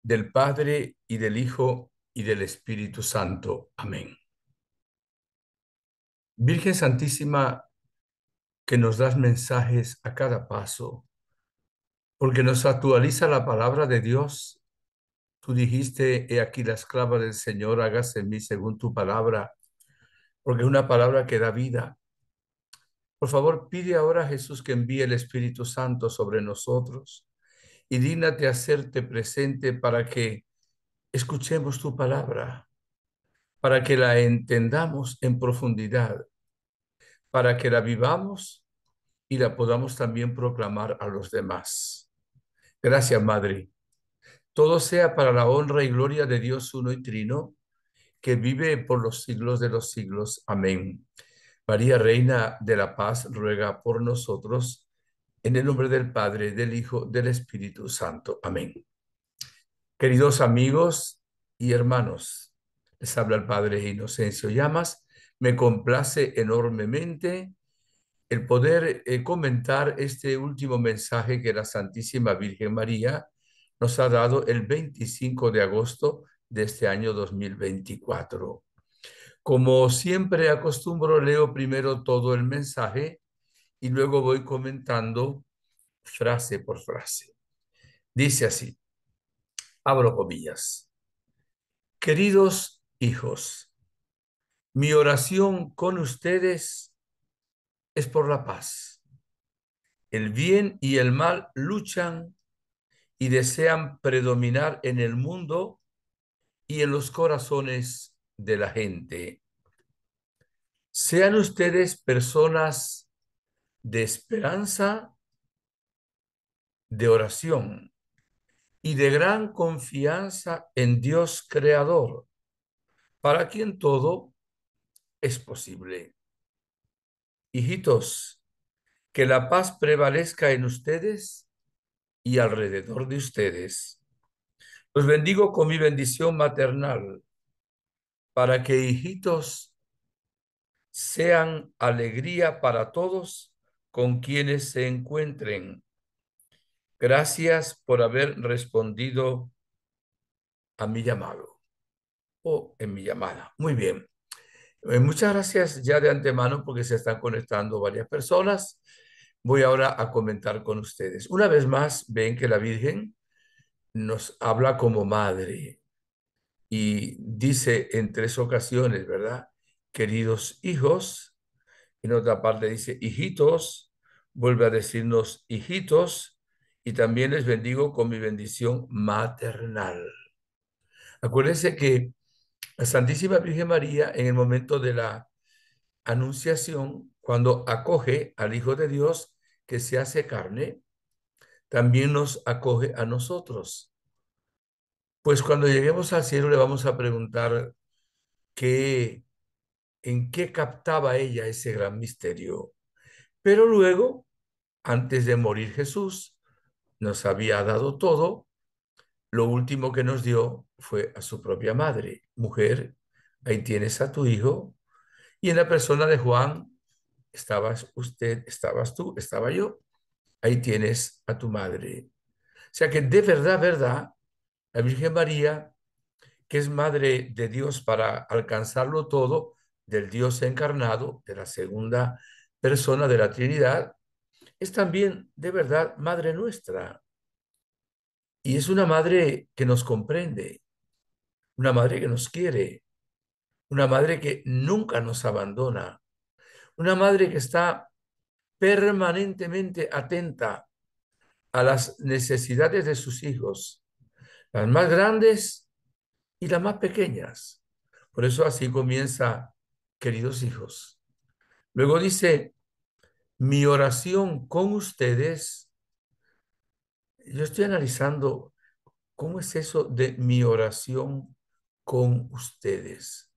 del Padre y del Hijo y del Espíritu Santo. Amén. Virgen Santísima, que nos das mensajes a cada paso, porque nos actualiza la palabra de Dios. Tú dijiste, he aquí la esclava del Señor, hágase en mí según tu palabra, porque es una palabra que da vida. Por favor, pide ahora a Jesús que envíe el Espíritu Santo sobre nosotros y dígnate hacerte presente para que escuchemos tu palabra, para que la entendamos en profundidad, para que la vivamos y la podamos también proclamar a los demás. Gracias, Madre. Todo sea para la honra y gloria de Dios uno y trino, que vive por los siglos de los siglos. Amén. María, Reina de la Paz, ruega por nosotros, en el nombre del Padre, del Hijo, del Espíritu Santo. Amén. Queridos amigos y hermanos, les habla el Padre Inocencio Llamas. Me complace enormemente el poder comentar este último mensaje que la Santísima Virgen María nos ha dado el 25 de agosto de este año 2024. Como siempre acostumbro, leo primero todo el mensaje y luego voy comentando frase por frase. Dice así, abro comillas. Queridos hijos, mi oración con ustedes es por la paz. El bien y el mal luchan y desean predominar en el mundo y en los corazones de la gente. Sean ustedes personas de esperanza, de oración y de gran confianza en Dios Creador, para quien todo es posible. Hijitos, que la paz prevalezca en ustedes y alrededor de ustedes. Los bendigo con mi bendición maternal, para que, hijitos, sean alegría para todos con quienes se encuentren. Gracias por haber respondido a mi llamado o en mi llamada. Muy bien. Muchas gracias ya de antemano porque se están conectando varias personas. Voy ahora a comentar con ustedes. Una vez más, ven que la Virgen nos habla como madre y dice en tres ocasiones, ¿verdad? Queridos hijos. En otra parte dice hijitos, vuelve a decirnos hijitos y también les bendigo con mi bendición maternal. Acuérdense que la Santísima Virgen María en el momento de la anunciación, cuando acoge al Hijo de Dios que se hace carne, también nos acoge a nosotros. Pues cuando lleguemos al cielo le vamos a preguntar en qué captaba ella ese gran misterio. Pero luego, antes de morir Jesús, nos había dado todo. Lo último que nos dio fue a su propia madre. Mujer, ahí tienes a tu hijo. Y en la persona de Juan, estabas usted, estabas tú, estaba yo. Ahí tienes a tu madre. O sea que de verdad, verdad, la Virgen María, que es madre de Dios para alcanzarlo todo, del Dios encarnado, de la segunda persona de la Trinidad, es también de verdad madre nuestra. Y es una madre que nos comprende, una madre que nos quiere, una madre que nunca nos abandona, una madre que está permanentemente atenta a las necesidades de sus hijos, las más grandes y las más pequeñas. Por eso así comienza, queridos hijos. Luego dice, mi oración con ustedes, yo estoy analizando cómo es eso de mi oración con ustedes.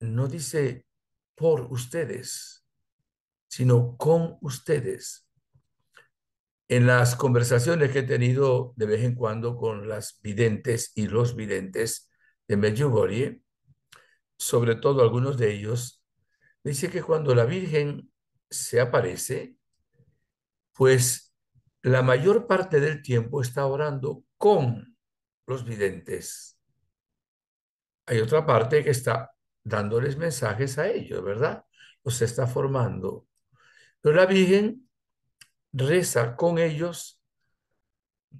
No dice por ustedes, sino con ustedes. En las conversaciones que he tenido de vez en cuando con las videntes y los videntes de Medjugorje, sobre todo algunos de ellos, dice que cuando la Virgen se aparece, pues la mayor parte del tiempo está orando con los videntes. Hay otra parte que está dándoles mensajes a ellos, ¿verdad? Los está formando. Pero la Virgen reza con ellos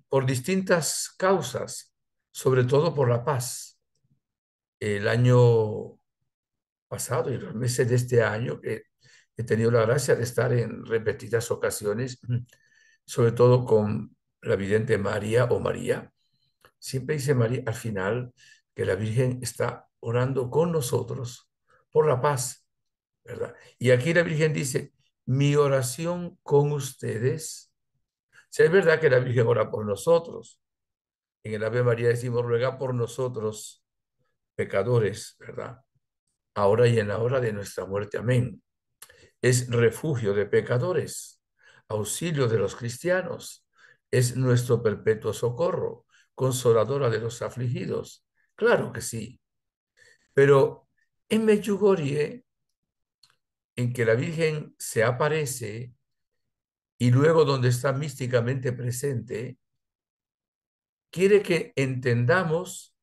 por distintas causas, sobre todo por la paz. El año pasado y los meses de este año, que he tenido la gracia de estar en repetidas ocasiones, sobre todo con la vidente María o María, siempre dice María al final que la Virgen está orando con nosotros por la paz, ¿verdad? Y aquí la Virgen dice, mi oración con ustedes. Si es verdad que la Virgen ora por nosotros, en el Ave María decimos, ruega por nosotros, pecadores, ¿verdad? Ahora y en la hora de nuestra muerte. Amén. Es refugio de pecadores, auxilio de los cristianos, es nuestro perpetuo socorro, consoladora de los afligidos. Claro que sí, pero en Medjugorje, en que la Virgen se aparece y luego donde está místicamente presente, quiere que entendamos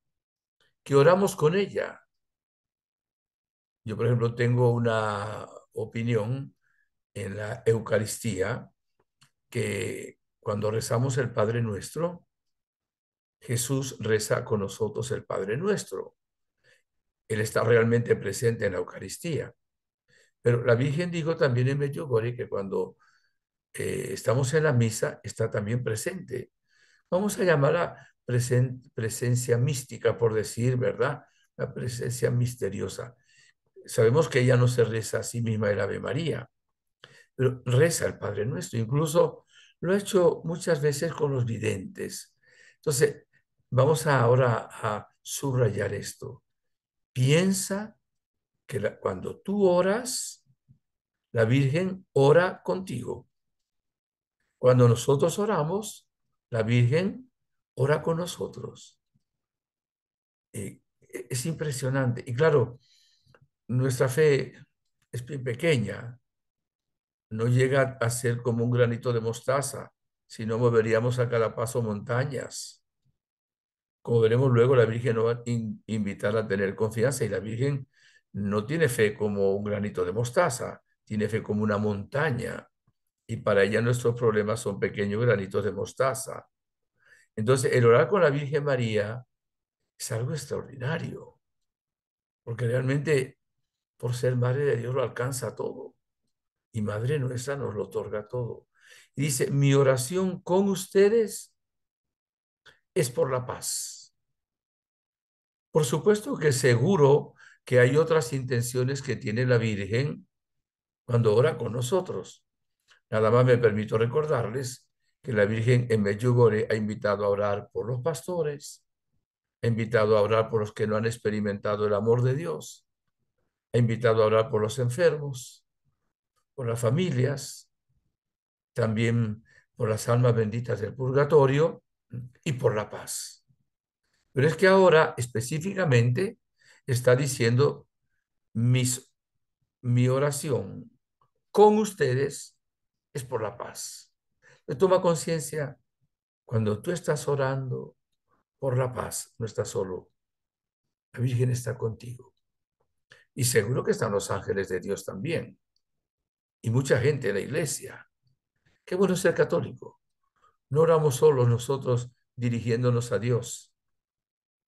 que oramos con ella. Yo, por ejemplo, tengo una opinión en la Eucaristía que cuando rezamos el Padre Nuestro, Jesús reza con nosotros el Padre Nuestro. Él está realmente presente en la Eucaristía. Pero la Virgen dijo también en Medjugorje que cuando estamos en la misa está también presente. Vamos a llamarla presencia mística, por decir, ¿verdad? La presencia misteriosa. Sabemos que ella no se reza a sí misma el Ave María, pero reza el Padre Nuestro. Incluso lo ha hecho muchas veces con los videntes. Entonces, vamos ahora a subrayar esto. Piensa que cuando tú oras, la Virgen ora contigo. Cuando nosotros oramos, la Virgen ora con nosotros. Es impresionante. Y claro, nuestra fe es bien pequeña, no llega a ser como un granito de mostaza, si no moveríamos a cada paso montañas. Como veremos luego, la Virgen nos va a invitar a tener confianza y la Virgen no tiene fe como un granito de mostaza, tiene fe como una montaña y para ella nuestros problemas son pequeños granitos de mostaza. Entonces, el orar con la Virgen María es algo extraordinario, porque realmente por ser Madre de Dios lo alcanza todo y Madre nuestra nos lo otorga todo. Y dice, mi oración con ustedes es por la paz. Por supuesto que seguro que hay otras intenciones que tiene la Virgen cuando ora con nosotros. Nada más me permito recordarles que la Virgen en Medjugorje ha invitado a orar por los pastores, ha invitado a orar por los que no han experimentado el amor de Dios, ha invitado a orar por los enfermos, por las familias, también por las almas benditas del purgatorio y por la paz. Pero es que ahora específicamente está diciendo mi oración con ustedes es por la paz. Toma conciencia, cuando tú estás orando por la paz, no estás solo, la Virgen está contigo. Y seguro que están los ángeles de Dios también. Y mucha gente en la iglesia. Qué bueno ser católico. No oramos solos nosotros dirigiéndonos a Dios.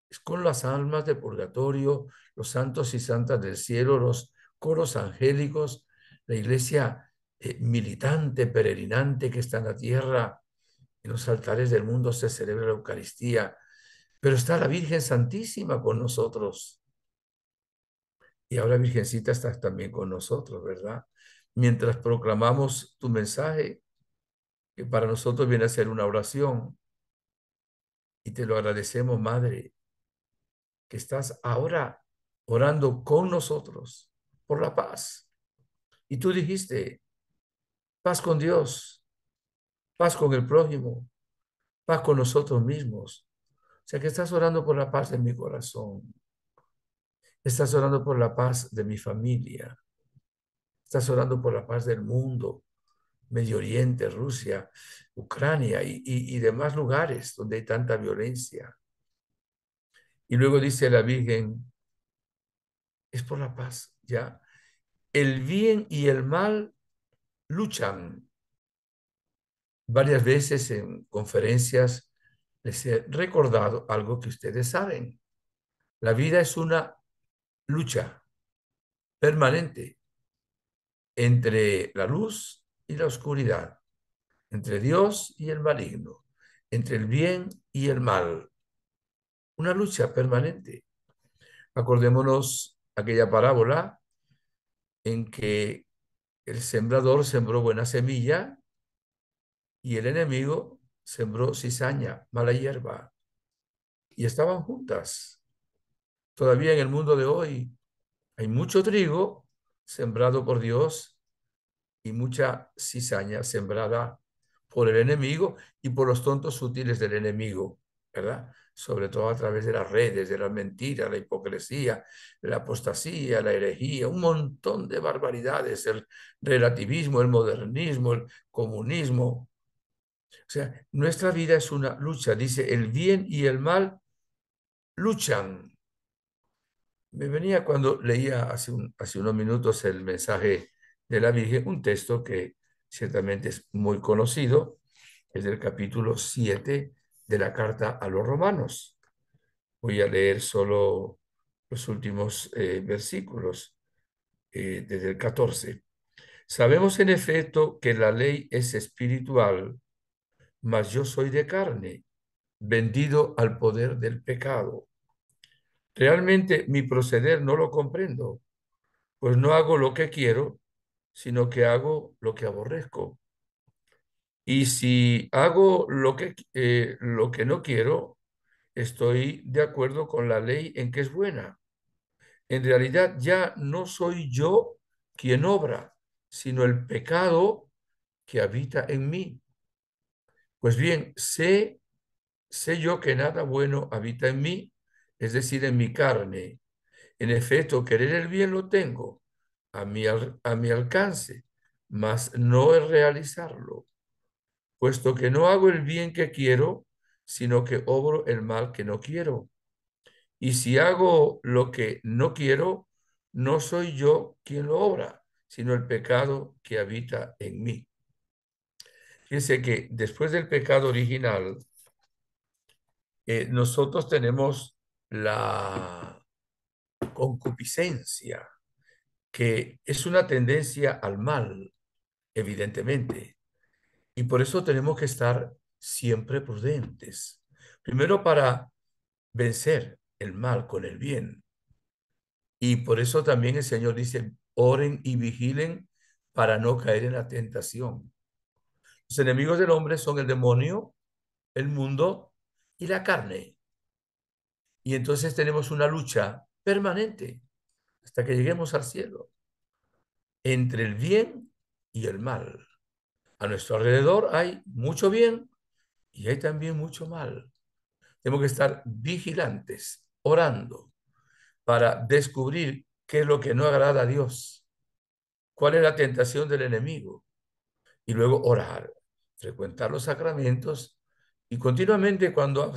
Es con las almas de purgatorio, los santos y santas del cielo, los coros angélicos, la iglesia militante, peregrinante que está en la tierra. En los altares del mundo se celebra la Eucaristía, pero está la Virgen Santísima con nosotros. Y ahora Virgencita está también con nosotros, ¿verdad? Mientras proclamamos tu mensaje, que para nosotros viene a ser una oración, y te lo agradecemos, Madre, que estás ahora orando con nosotros por la paz. Y tú dijiste, paz con Dios, paz con el prójimo, paz con nosotros mismos. O sea que estás orando por la paz de mi corazón, estás orando por la paz de mi familia, estás orando por la paz del mundo, Medio Oriente, Rusia, Ucrania y demás lugares donde hay tanta violencia. Y luego dice la Virgen, es por la paz, ¿ya? El bien y el mal luchan. Varias veces en conferencias les he recordado algo que ustedes saben. La vida es una lucha permanente entre la luz y la oscuridad, entre Dios y el maligno, entre el bien y el mal. Una lucha permanente. Acordémonos aquella parábola en que el sembrador sembró buena semilla y el enemigo sembró cizaña, mala hierba, y estaban juntas. Todavía en el mundo de hoy hay mucho trigo sembrado por Dios y mucha cizaña sembrada por el enemigo y por los tontos sutiles del enemigo, ¿verdad? Sobre todo a través de las redes, de las mentiras, la hipocresía, la apostasía, la herejía, un montón de barbaridades, el relativismo, el modernismo, el comunismo. O sea, nuestra vida es una lucha, dice, el bien y el mal luchan. Me venía cuando leía hace unos minutos el mensaje de la Virgen, un texto que ciertamente es muy conocido, es del capítulo 7 de la carta a los romanos. Voy a leer solo los últimos versículos, desde el 14. Sabemos en efecto que la ley es espiritual, mas yo soy de carne, vendido al poder del pecado. Realmente mi proceder no lo comprendo, pues no hago lo que quiero, sino que hago lo que aborrezco. Y si hago lo que no quiero, estoy de acuerdo con la ley en que es buena. En realidad ya no soy yo quien obra, sino el pecado que habita en mí. Pues bien, sé yo que nada bueno habita en mí, es decir, en mi carne. En efecto, querer el bien lo tengo a mi alcance, mas no es realizarlo, puesto que no hago el bien que quiero, sino que obro el mal que no quiero. Y si hago lo que no quiero, no soy yo quien lo obra, sino el pecado que habita en mí. Fíjense que después del pecado original, nosotros tenemos la concupiscencia, que es una tendencia al mal, evidentemente. Y por eso tenemos que estar siempre prudentes. Primero para vencer el mal con el bien. Y por eso también el Señor dice, oren y vigilen para no caer en la tentación. Los enemigos del hombre son el demonio, el mundo y la carne. Y entonces tenemos una lucha permanente hasta que lleguemos al cielo entre el bien y el mal. A nuestro alrededor hay mucho bien y hay también mucho mal. Tenemos que estar vigilantes, orando, para descubrir qué es lo que no agrada a Dios, cuál es la tentación del enemigo, y luego orar, frecuentar los sacramentos y continuamente cuando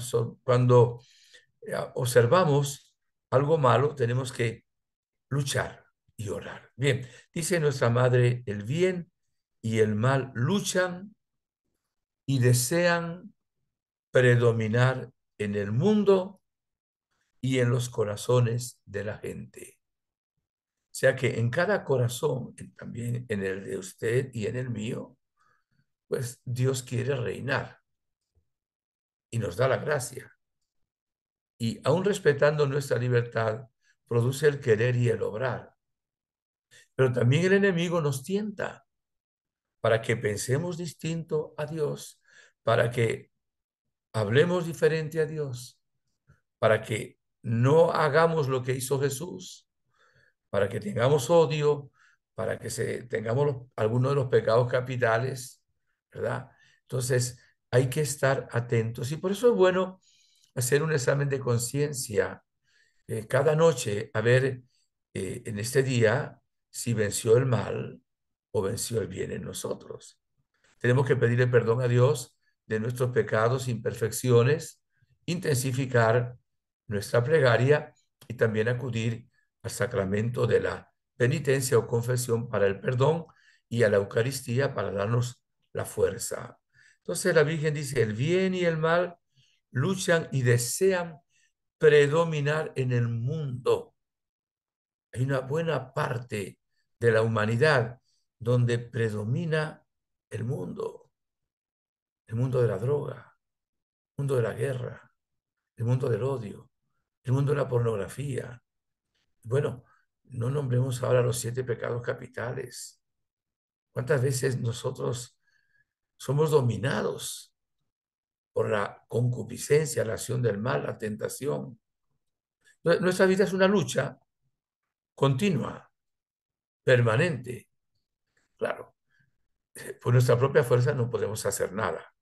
observamos algo malo, tenemos que luchar y orar. Bien, dice nuestra madre, el bien y el mal luchan y desean predominar en el mundo y en los corazones de la gente. O sea que en cada corazón, también en el de usted y en el mío, pues Dios quiere reinar y nos da la gracia. Y aún respetando nuestra libertad, produce el querer y el obrar. Pero también el enemigo nos tienta para que pensemos distinto a Dios, para que hablemos diferente a Dios, para que no hagamos lo que hizo Jesús, para que tengamos odio, para que tengamos algunos de los pecados capitales, ¿verdad? Entonces, hay que estar atentos y por eso es bueno hacer un examen de conciencia cada noche, a ver en este día si venció el mal o venció el bien en nosotros. Tenemos que pedirle perdón a Dios de nuestros pecados, imperfecciones, intensificar nuestra plegaria y también acudir al sacramento de la penitencia o confesión para el perdón y a la Eucaristía para darnos la fuerza. Entonces la Virgen dice, el bien y el mal luchan y desean predominar en el mundo. Hay una buena parte de la humanidad donde predomina el mundo de la droga, el mundo de la guerra, el mundo del odio, el mundo de la pornografía. Bueno, no nombremos ahora los 7 pecados capitales. ¿Cuántas veces nosotros somos dominados por la concupiscencia, la acción del mal, la tentación? Nuestra vida es una lucha continua, permanente. Claro, por nuestra propia fuerza no podemos hacer nada.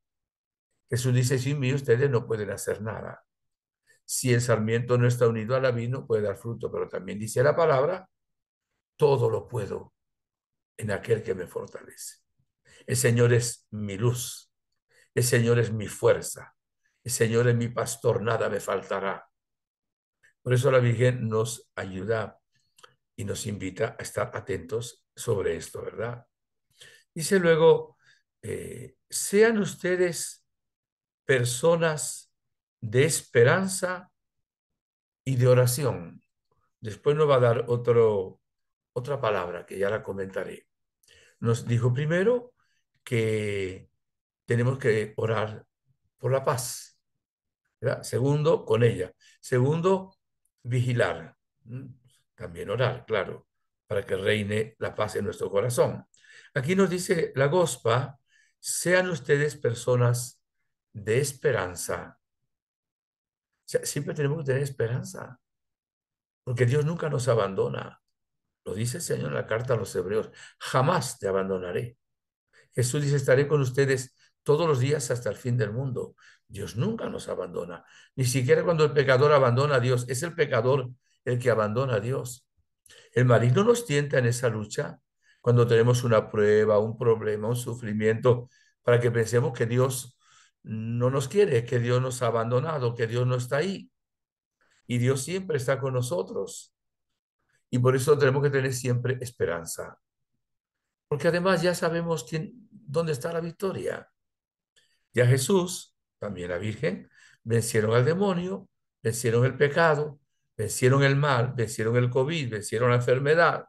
Jesús dice, sin mí ustedes no pueden hacer nada. Si el sarmiento no está unido a la vid, no puede dar fruto, pero también dice la palabra, todo lo puedo en aquel que me fortalece. El Señor es mi luz, el Señor es mi fuerza, el Señor es mi pastor, nada me faltará. Por eso la Virgen nos ayuda y nos invita a estar atentos sobre esto, ¿verdad? Dice luego, sean ustedes personas de esperanza y de oración. Después nos va a dar otra palabra que ya la comentaré. Nos dijo primero que tenemos que orar por la paz, ¿verdad? Segundo, con ella. Segundo, vigilar. También orar, claro, para que reine la paz en nuestro corazón. Aquí nos dice la Gospa, sean ustedes personas de esperanza. O sea, siempre tenemos que tener esperanza, porque Dios nunca nos abandona. Lo dice el Señor en la carta a los Hebreos, jamás te abandonaré. Jesús dice, estaré con ustedes todos los días hasta el fin del mundo. Dios nunca nos abandona, ni siquiera cuando el pecador abandona a Dios. Es el pecador el que abandona a Dios. El maligno nos tienta en esa lucha cuando tenemos una prueba, un problema, un sufrimiento, para que pensemos que Dios no nos quiere, que Dios nos ha abandonado, que Dios no está ahí. Y Dios siempre está con nosotros. Y por eso tenemos que tener siempre esperanza. Porque además ya sabemos dónde está la victoria. Ya Jesús, también la Virgen, vencieron al demonio, vencieron el pecado, vencieron el mal, vencieron el COVID, vencieron la enfermedad.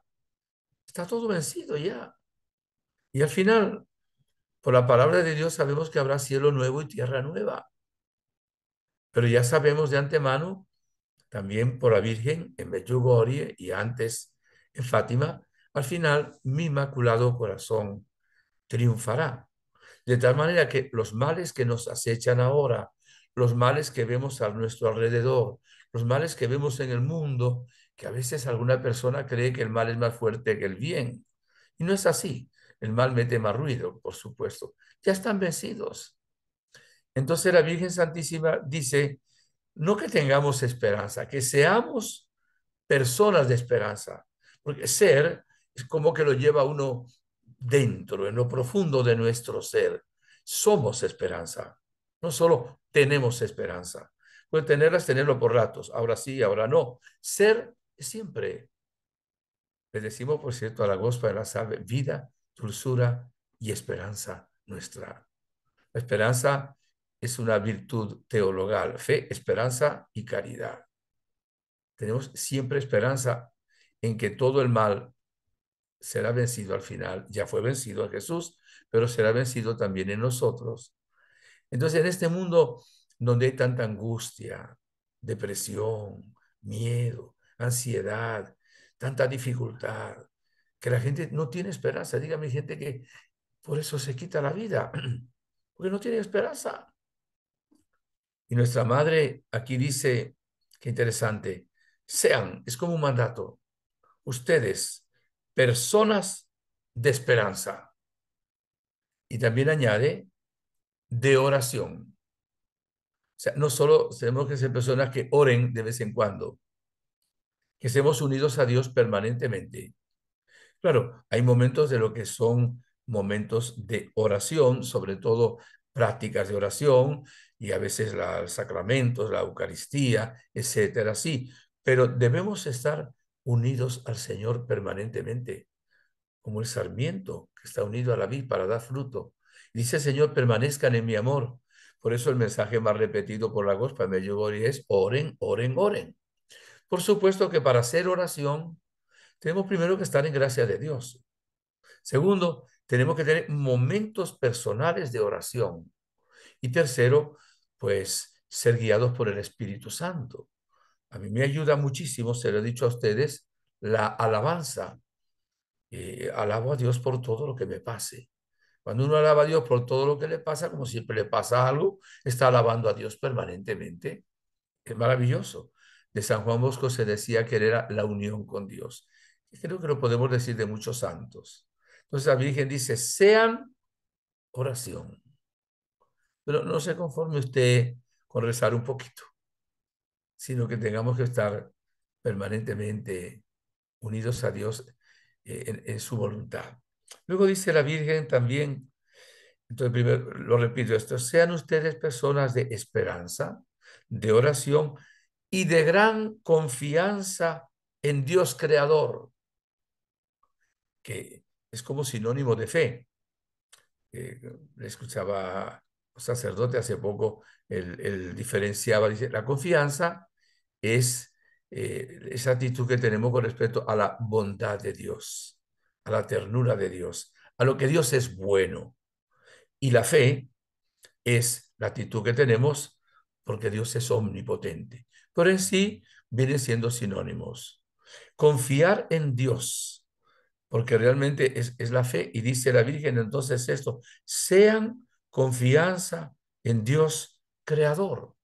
Está todo vencido ya. Y al final, por la palabra de Dios, sabemos que habrá cielo nuevo y tierra nueva. Pero ya sabemos de antemano, también por la Virgen en Medjugorje y antes en Fátima, al final mi inmaculado corazón triunfará. De tal manera que los males que nos acechan ahora, los males que vemos a nuestro alrededor, los males que vemos en el mundo, que a veces alguna persona cree que el mal es más fuerte que el bien. Y no es así. El mal mete más ruido, por supuesto. Ya están vencidos. Entonces la Virgen Santísima dice, no que tengamos esperanza, que seamos personas de esperanza, porque ser es como que lo lleva uno dentro, en lo profundo de nuestro ser. Somos esperanza, no solo tenemos esperanza. Puede tenerlas, tenerlo por ratos, ahora sí, ahora no. Ser es siempre. Le decimos, por cierto, a la Gospa de la Salve, vida, dulzura y esperanza nuestra. La esperanza es una virtud teologal, fe, esperanza y caridad. Tenemos siempre esperanza en que todo el mal será vencido al final. Ya fue vencido en Jesús, pero será vencido también en nosotros. Entonces, en este mundo donde hay tanta angustia, depresión, miedo, ansiedad, tanta dificultad, que la gente no tiene esperanza. Dígame, gente que por eso se quita la vida, porque no tiene esperanza. Y nuestra madre aquí dice, qué interesante, sean, es como un mandato, ustedes, personas de esperanza. Y también añade, de oración. O sea, no solo tenemos que ser personas que oren de vez en cuando, que estemos unidos a Dios permanentemente. Claro, hay momentos de lo que son momentos de oración, sobre todo prácticas de oración y a veces los sacramentos, la Eucaristía, etcétera, sí, pero debemos estar unidos al Señor permanentemente, como el sarmiento que está unido a la vid para dar fruto. Dice el Señor, permanezcan en mi amor. Por eso el mensaje más repetido por la gospel Medjugorje es oren, oren, oren. Por supuesto que para hacer oración tenemos primero que estar en gracia de Dios. Segundo, tenemos que tener momentos personales de oración. Y tercero, pues ser guiados por el Espíritu Santo. A mí me ayuda muchísimo, se lo he dicho a ustedes, la alabanza. Alabo a Dios por todo lo que me pase. Cuando uno alaba a Dios por todo lo que le pasa, como siempre le pasa algo, está alabando a Dios permanentemente. Es maravilloso. De San Juan Bosco se decía que era la unión con Dios. Y creo que lo podemos decir de muchos santos. Entonces la Virgen dice, sean oración. Pero no se conforme usted con rezar un poquito, sino que tengamos que estar permanentemente unidos a Dios en su voluntad. Luego dice la Virgen también, entonces primero lo repito esto, sean ustedes personas de esperanza, de oración y de gran confianza en Dios Creador, que es como sinónimo de fe. Le escuchaba a un sacerdote hace poco, él diferenciaba, dice, la confianza es esa actitud que tenemos con respecto a la bondad de Dios, a la ternura de Dios, a lo que Dios es bueno. Y la fe es la actitud que tenemos porque Dios es omnipotente. Pero en sí vienen siendo sinónimos. Confiar en Dios, porque realmente es la fe. Y dice la Virgen entonces esto, sean confianza en Dios creador.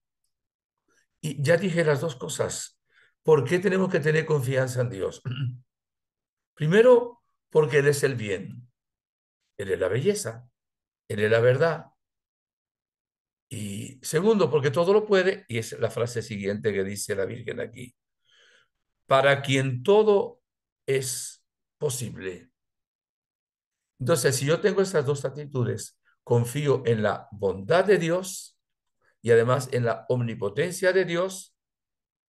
Y ya dije las dos cosas. ¿Por qué tenemos que tener confianza en Dios? Primero, porque Él es el bien, Él es la belleza, Él es la verdad. Y segundo, porque todo lo puede, y es la frase siguiente que dice la Virgen aquí, para quien todo es posible. Entonces, si yo tengo esas dos actitudes, confío en la bondad de Dios y además en la omnipotencia de Dios,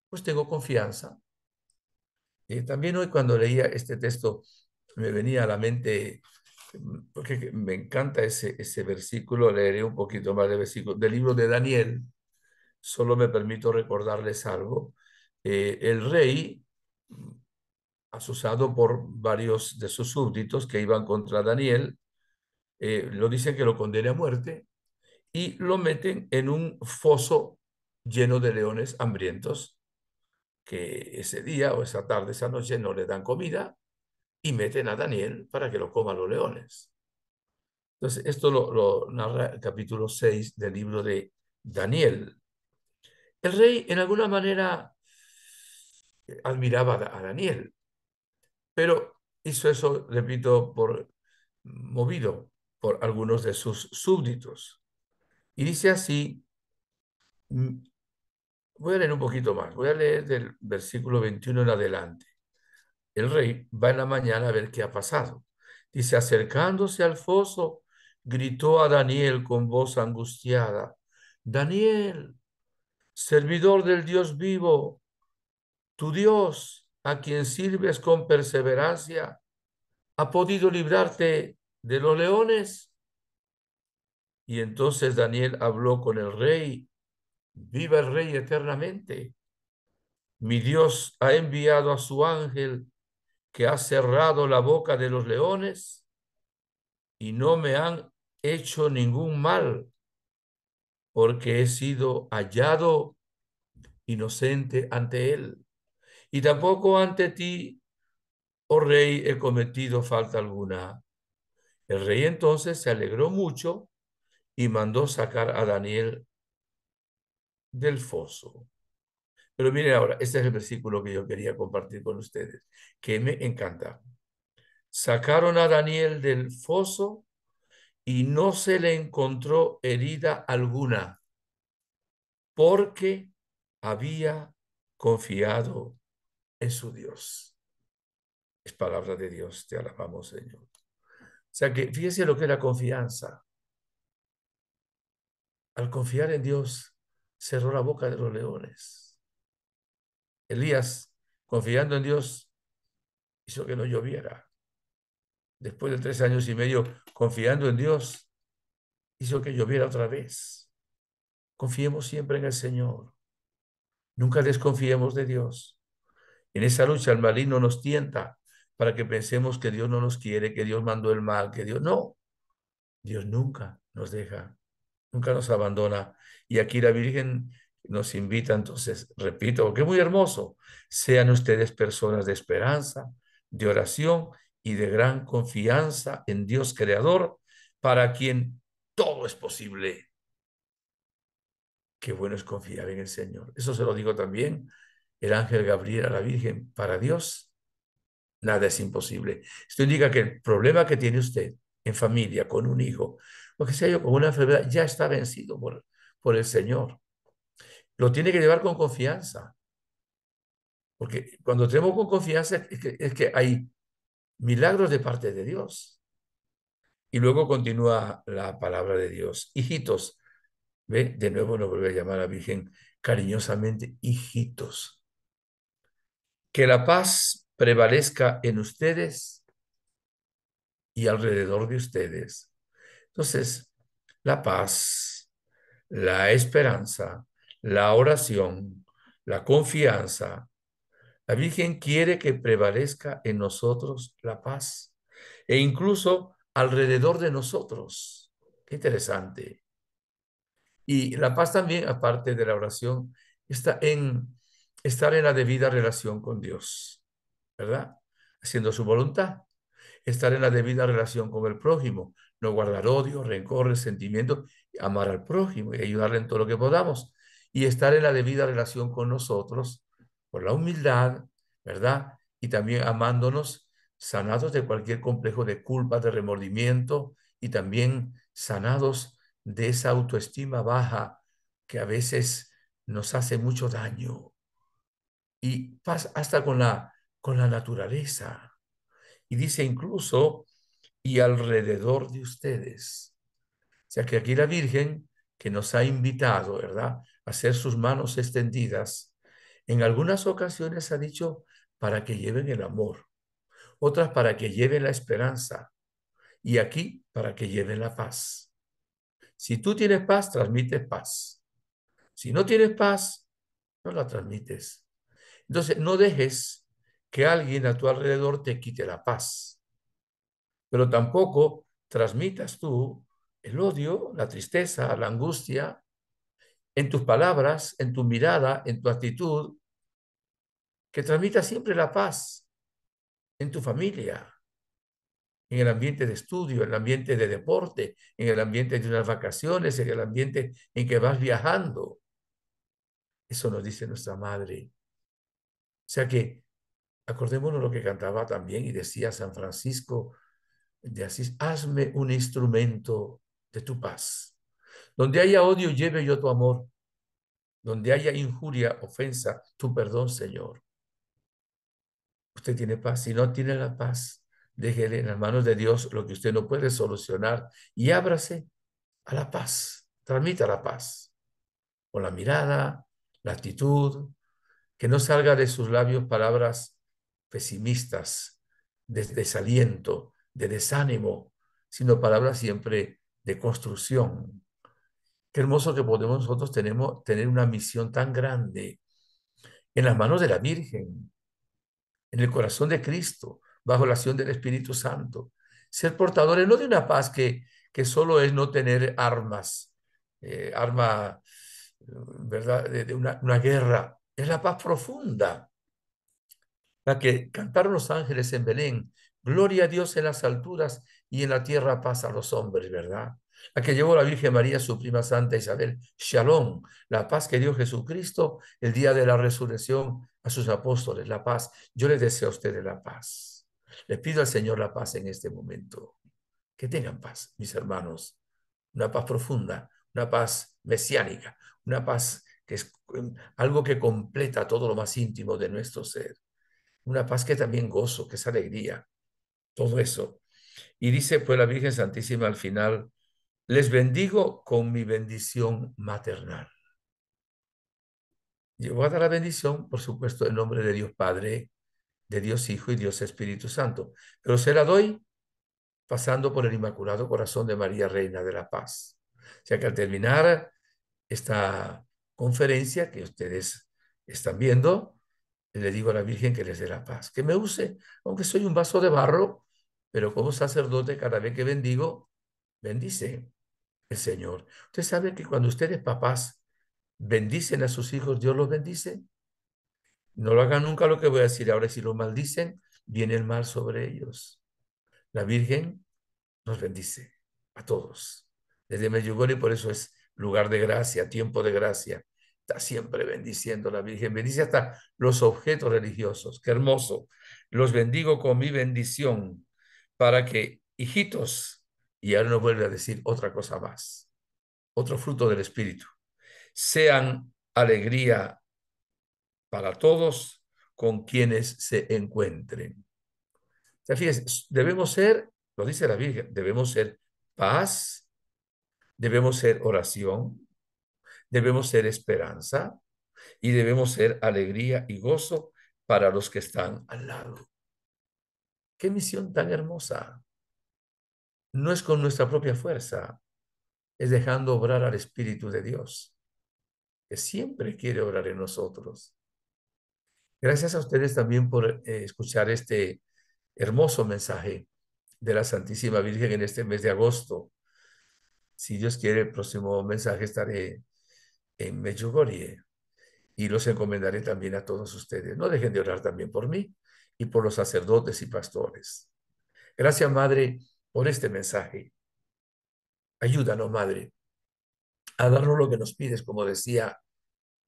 pues tengo confianza. También hoy cuando leía este texto me venía a la mente, porque me encanta ese versículo, leeré un poquito más de versículo, del libro de Daniel, solo me permito recordarles algo. El rey, asusado por varios de sus súbditos que iban contra Daniel, lo dicen que lo condene a muerte y lo meten en un foso lleno de leones hambrientos, que ese día o esa tarde, esa noche no le dan comida y meten a Daniel para que lo coman los leones. Entonces, esto lo narra el capítulo 6 del libro de Daniel. El rey, en alguna manera, admiraba a Daniel, pero hizo eso, repito, movido por algunos de sus súbditos. Y dice así, mm, voy a leer un poquito más, voy a leer del versículo 21 en adelante. El rey va en la mañana a ver qué ha pasado. Dice, acercándose al foso, gritó a Daniel con voz angustiada, Daniel, servidor del Dios vivo, tu Dios, a quien sirves con perseverancia, ¿ha podido librarte de los leones? Y entonces Daniel habló con el rey, viva el rey eternamente. Mi Dios ha enviado a su ángel que ha cerrado la boca de los leones y no me han hecho ningún mal, porque he sido hallado inocente ante él. Y tampoco ante ti, oh rey, he cometido falta alguna. El rey entonces se alegró mucho y mandó sacar a Daniel del foso. Pero miren ahora, este es el versículo que yo quería compartir con ustedes, que me encanta. Sacaron a Daniel del foso y no se le encontró herida alguna, porque había confiado en su Dios. Es palabra de Dios, te alabamos, Señor. O sea que fíjese lo que es la confianza. al confiar en Dios, cerró la boca de los leones. Elías, confiando en Dios, hizo que no lloviera. Después de 3 años y medio, confiando en Dios, hizo que lloviera otra vez. Confiemos siempre en el Señor. Nunca desconfiemos de Dios. En esa lucha el maligno nos tienta para que pensemos que Dios no nos quiere, que Dios mandó el mal, que Dios no. Dios nunca nos deja, nunca nos abandona. Y aquí la Virgen nos invita, entonces, repito, porque es muy hermoso, sean ustedes personas de esperanza, de oración y de gran confianza en Dios Creador, para quien todo es posible. Qué bueno es confiar en el Señor. Eso se lo digo también el ángel Gabriel a la Virgen. Para Dios, nada es imposible. Esto indica que el problema que tiene usted en familia, con un hijo, o que sea yo, con una enfermedad, ya está vencido por el Señor. Lo tiene que llevar con confianza, porque cuando tenemos con confianza es que hay milagros de parte de Dios. Y luego continúa la palabra de Dios. Hijitos, ¿ve? De nuevo nos vuelve a llamar a la Virgen cariñosamente, hijitos. Que la paz prevalezca en ustedes y alrededor de ustedes. Entonces, la paz, la esperanza, la oración, la confianza. La Virgen quiere que prevalezca en nosotros la paz e incluso alrededor de nosotros. Qué interesante. Y la paz también, aparte de la oración, está en estar en la debida relación con Dios, ¿verdad? Haciendo su voluntad. Estar en la debida relación con el prójimo, no guardar odio, rencor, resentimiento, amar al prójimo y ayudarle en todo lo que podamos. Y estar en la debida relación con nosotros, por la humildad, ¿verdad? Y también amándonos, sanados de cualquier complejo de culpa, de remordimiento y también sanados de esa autoestima baja que a veces nos hace mucho daño. Y pasa hasta con la naturaleza. Y dice incluso, y alrededor de ustedes. O sea que aquí la Virgen que nos ha invitado, ¿verdad?, a hacer sus manos extendidas, en algunas ocasiones ha dicho para que lleven el amor, otras para que lleven la esperanza y aquí para que lleven la paz. Si tú tienes paz, transmites paz. Si no tienes paz, no la transmites. Entonces, no dejes que alguien a tu alrededor te quite la paz, pero tampoco transmitas tú el odio, la tristeza, la angustia en tus palabras, en tu mirada, en tu actitud, que transmita siempre la paz en tu familia, en el ambiente de estudio, en el ambiente de deporte, en el ambiente de unas vacaciones, en el ambiente en que vas viajando. Eso nos dice nuestra madre. O sea que acordémonos lo que cantaba también y decía San Francisco de Asís, hazme un instrumento de tu paz. Donde haya odio, lleve yo tu amor. Donde haya injuria, ofensa, tu perdón, Señor. Usted tiene paz. Si no tiene la paz, déjele en las manos de Dios lo que usted no puede solucionar y ábrase a la paz. Transmita la paz con la mirada, la actitud, que no salga de sus labios palabras pesimistas, de desaliento, de desánimo, sino palabras siempre de construcción. Qué hermoso que podemos nosotros tener una misión tan grande en las manos de la Virgen, en el corazón de Cristo, bajo la acción del Espíritu Santo. Ser portadores no de una paz que solo es no tener armas, arma, ¿verdad?, de una guerra. Es la paz profunda, la que cantaron los ángeles en Belén. Gloria a Dios en las alturas y en la tierra paz a los hombres, ¿verdad? La que llevó la Virgen María, su prima Santa Isabel. Shalom, la paz que dio Jesucristo el día de la resurrección a sus apóstoles, la paz. Yo les deseo a ustedes la paz. Les pido al Señor la paz en este momento. Que tengan paz, mis hermanos. Una paz profunda, una paz mesiánica, una paz que es algo que completa todo lo más íntimo de nuestro ser. Una paz que también gozo, que es alegría, todo eso. Y dice pues la Virgen Santísima al final, Les bendigo con mi bendición maternal. Yo voy a dar la bendición, por supuesto, en nombre de Dios Padre, de Dios Hijo y Dios Espíritu Santo. Pero se la doy pasando por el Inmaculado Corazón de María, Reina de la Paz. O sea que al terminar esta conferencia que ustedes están viendo, le digo a la Virgen que les dé la paz, que me use, aunque soy un vaso de barro, pero como sacerdote cada vez que bendigo, bendice el Señor. Usted sabe que cuando ustedes papás bendicen a sus hijos, Dios los bendice. No lo hagan nunca lo que voy a decir ahora. Si lo maldicen, viene el mal sobre ellos. La Virgen nos bendice a todos. Desde Medjugorje, por eso es lugar de gracia, tiempo de gracia. Está siempre bendiciendo la Virgen. Bendice hasta los objetos religiosos. Qué hermoso. Los bendigo con mi bendición para que, hijitos, y ahora nos vuelve a decir otra cosa más, otro fruto del Espíritu, sean alegría para todos con quienes se encuentren. O sea, fíjense, debemos ser, lo dice la Virgen, debemos ser paz, debemos ser oración, debemos ser esperanza y debemos ser alegría y gozo para los que están al lado. Qué misión tan hermosa. No es con nuestra propia fuerza, es dejando obrar al Espíritu de Dios, que siempre quiere obrar en nosotros. Gracias a ustedes también por escuchar este hermoso mensaje de la Santísima Virgen en este mes de agosto. Si Dios quiere, el próximo mensaje estaré en Medjugorje y los encomendaré también a todos ustedes. No dejen de orar también por mí y por los sacerdotes y pastores. Gracias, Madre, por este mensaje. Ayúdanos, Madre, a darnos lo que nos pides, como decía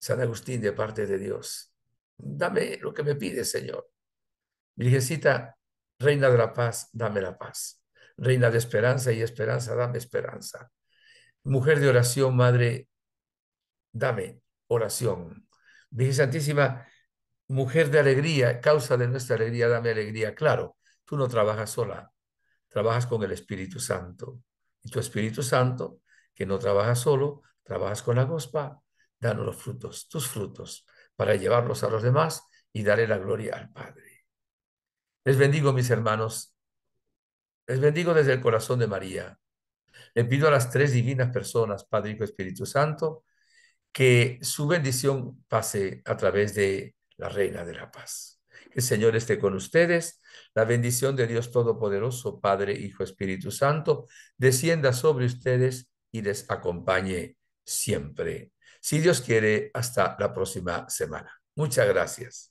San Agustín, de parte de Dios. Dame lo que me pides, Señor. Virgencita, Reina de la Paz, dame la paz. Reina de esperanza y esperanza, dame esperanza. Mujer de oración, Madre, dame oración. Virgen Santísima, mujer de alegría, causa de nuestra alegría, dame alegría. Claro, tú no trabajas sola, trabajas con el Espíritu Santo. Y tu Espíritu Santo, que no trabaja solo, trabajas con la gospa, danos los frutos, tus frutos, para llevarlos a los demás y darle la gloria al Padre. Les bendigo, mis hermanos. Les bendigo desde el corazón de María. Le pido a las tres divinas personas, Padre, Hijo, Espíritu Santo, que su bendición pase a través de la Reina de la Paz. Que el Señor esté con ustedes. La bendición de Dios Todopoderoso, Padre, Hijo, Espíritu Santo, descienda sobre ustedes y les acompañe siempre. Si Dios quiere, hasta la próxima semana. Muchas gracias.